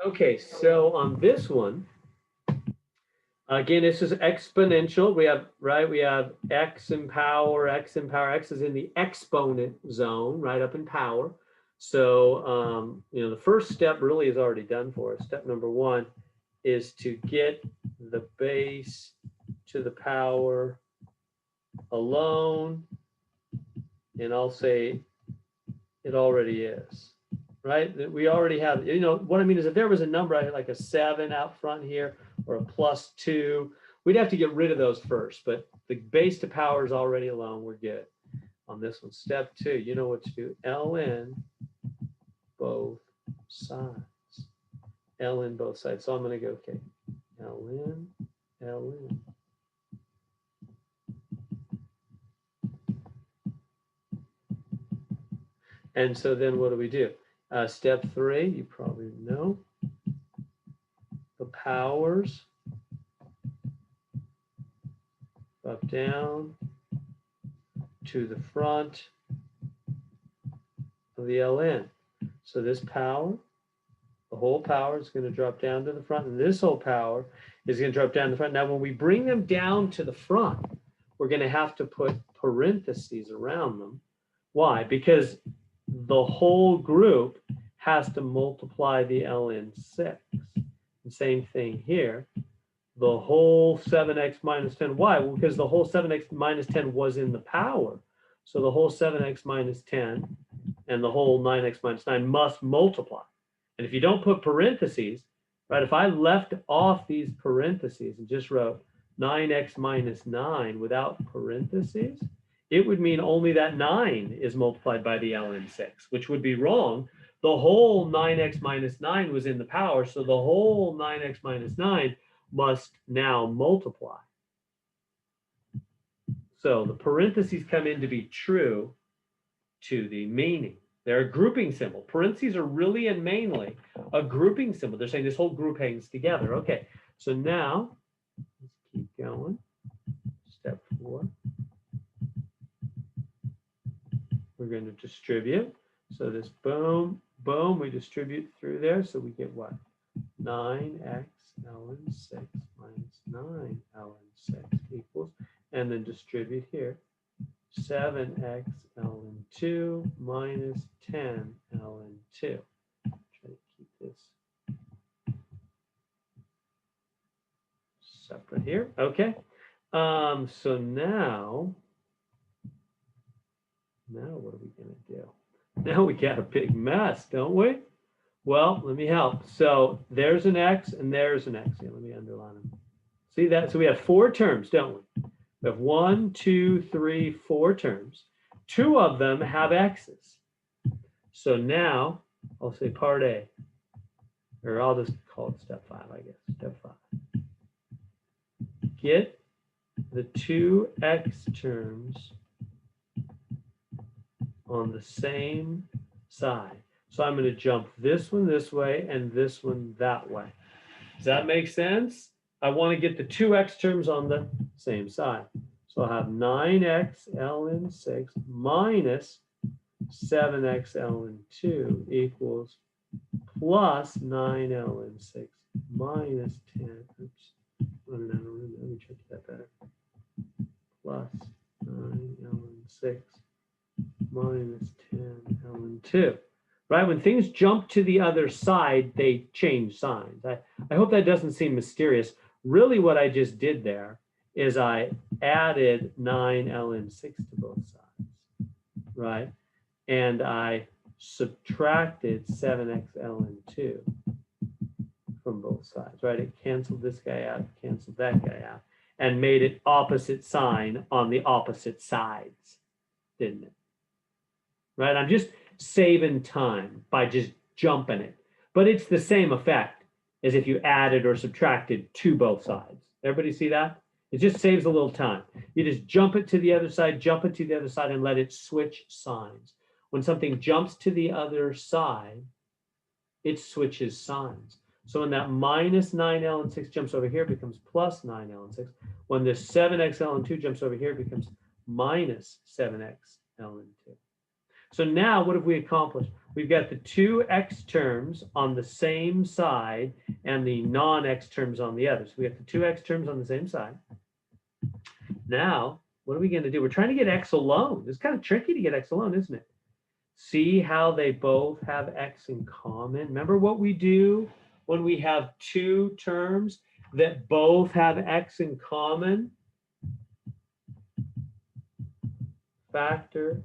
Okay, so on this one, again, this is exponential. We have, right, we have x in power, x in power. X is in the exponent zone, right up in power. So, the first step really is already done for us. Step number one is to get the base to the power alone. And I'll say it already is, right? We already have, what I mean is if there was a number, like a 7 out front here or a +2, we'd have to get rid of those first. But the base to power is already alone. We're good on this one. Step 2, you know what to do. ln both sides. ln both sides. So I'm going to go, okay, ln. And so then what do we do? Step 3, you probably know. The powers up down to the front of the ln. So this power, the whole power is going to drop down to the front, and this whole power is going to drop down to the front. Now, when we bring them down to the front, we're going to have to put parentheses around them. Why? Because the whole group has to multiply the ln6. The same thing here. The whole 7x minus 10. Why? Well, because the whole 7x minus 10 was in the power. So the whole 7x minus 10 and the whole 9x minus 9 must multiply. And if you don't put parentheses, right, if I left off these parentheses and just wrote 9x minus 9 without parentheses, it would mean only that 9 is multiplied by the ln6, which would be wrong. The whole 9x minus 9 was in the power, so the whole 9x minus 9 must now multiply. So the parentheses come in to be true to the meaning. They're a grouping symbol. Parentheses are really and mainly a grouping symbol. They're saying this whole group hangs together. Okay, so now let's keep going. Step 4. We're going to distribute. So this boom, boom, we distribute through there. So we get what? 9x ln 6 minus 9 ln 6 equals, and then distribute here. 7x ln 2 minus 10 ln 2. Try to keep this separate here. Okay. So now what are we going to do? Now we got a big mess, don't we? Well, let me help. So there's an x and there's an x. Here, let me underline them. See that? So we have 4 terms, don't we? We have 1, 2, 3, 4 terms. 2 of them have x's. So now I'll say part A, or I'll just call it step 5, I guess. Step 5. Get the 2 x terms on the same side. So I'm going to jump this one this way and this one that way. Does that make sense? I want to get the 2 x terms on the same side. So I'll have 9x ln 6 minus 7x ln 2 equals plus 9 ln 6 minus 10. Oops. Let me check that better. Plus 9 ln 6 minus 10 ln 2. Right? When things jump to the other side, they change signs. I hope that doesn't seem mysterious. Really what I just did there is I added 9 ln 6 to both sides, right? And I subtracted 7x ln 2 from both sides, right? It canceled this guy out, canceled that guy out, and made it opposite sign on the opposite sides, didn't it? Right? I'm just saving time by just jumping it. But it's the same effect as if you added or subtracted to both sides. Everybody see that? It just saves a little time. You just jump it to the other side, jump it to the other side, and let it switch signs. When something jumps to the other side, it switches signs. So when that minus 9 ln 6 jumps over here, it becomes plus 9 ln 6. When this 7x ln 2 jumps over here, it becomes minus 7x ln 2. So now what have we accomplished? We've got the two x terms on the same side and the non-x terms on the other. So we have the two x terms on the same side. Now, what are we going to do? We're trying to get x alone. It's kind of tricky to get x alone, isn't it? See how they both have x in common? Remember what we do when we have two terms that both have x in common? Factor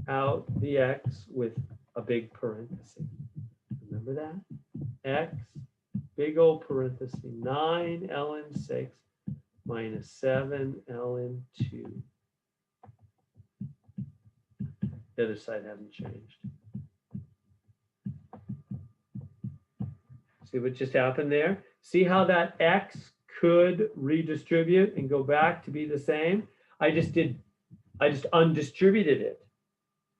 out the x with a big parenthesis. Remember that? X, big old parenthesis, 9 ln 6 minus 7 ln 2. The other side hasn't changed. See what just happened there? See how that x could redistribute and go back to be the same? I just undistributed it,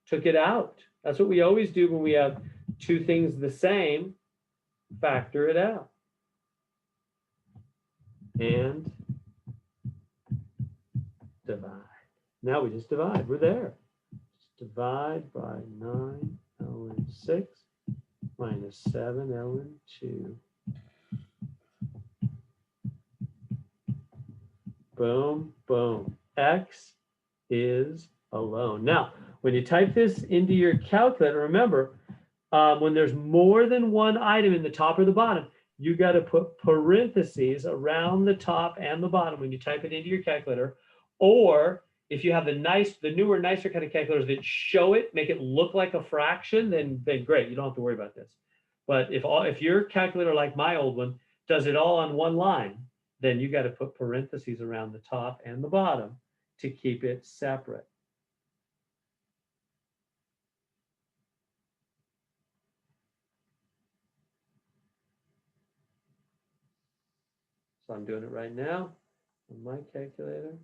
took it out. That's what we always do when we have two things the same, factor it out. And divide. Now we just divide, we're there. Just divide by 9 ln 6 minus 7 ln 2. Boom, boom. X is alone. Now, when you type this into your calculator, remember, when there's more than one item in the top or the bottom, you got to put parentheses around the top and the bottom when you type it into your calculator. Or if you have the newer, nicer kind of calculators that show it, make it look like a fraction, then great, you don't have to worry about this. But if your calculator, like my old one, does it all on one line, then you got to put parentheses around the top and the bottom to keep it separate. So I'm doing it right now on my calculator,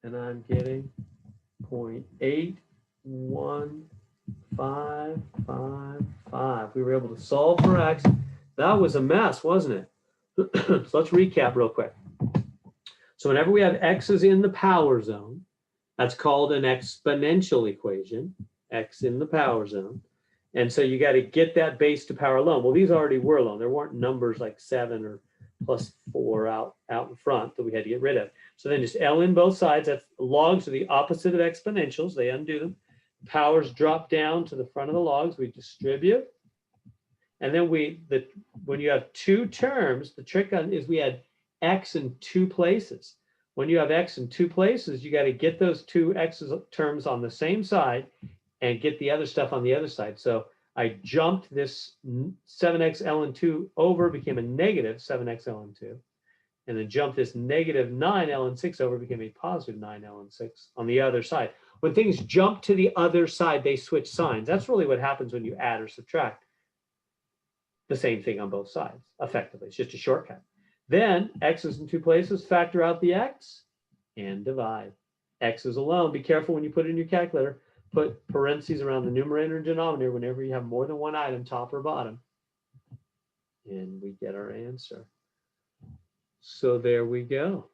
and I'm getting 0.81555. We were able to solve for x. That was a mess, wasn't it? So let's recap real quick. So whenever we have x's in the power zone, that's called an exponential equation, x in the power zone. And so you got to get that base to power alone. Well, these already were alone. There weren't numbers like 7 or plus 4 out in front that we had to get rid of. So then just L in both sides. That's logs are the opposite of exponentials. They undo them. Powers drop down to the front of the logs. We distribute. And then when you have two terms, the trick is we had x in two places. When you have x in two places, you got to get those two x terms on the same side and get the other stuff on the other side. So I jumped this 7x ln 2 over, became a negative 7x ln 2. And then jumped this negative 9 ln 6 over, became a positive 9 ln 6 on the other side. When things jump to the other side, they switch signs. That's really what happens when you add or subtract the same thing on both sides, effectively. It's just a shortcut. Then x is in two places, factor out the x and divide. X is alone. Be careful when you put it in your calculator. Put parentheses around the numerator and denominator whenever you have more than one item, top or bottom. And we get our answer. So there we go.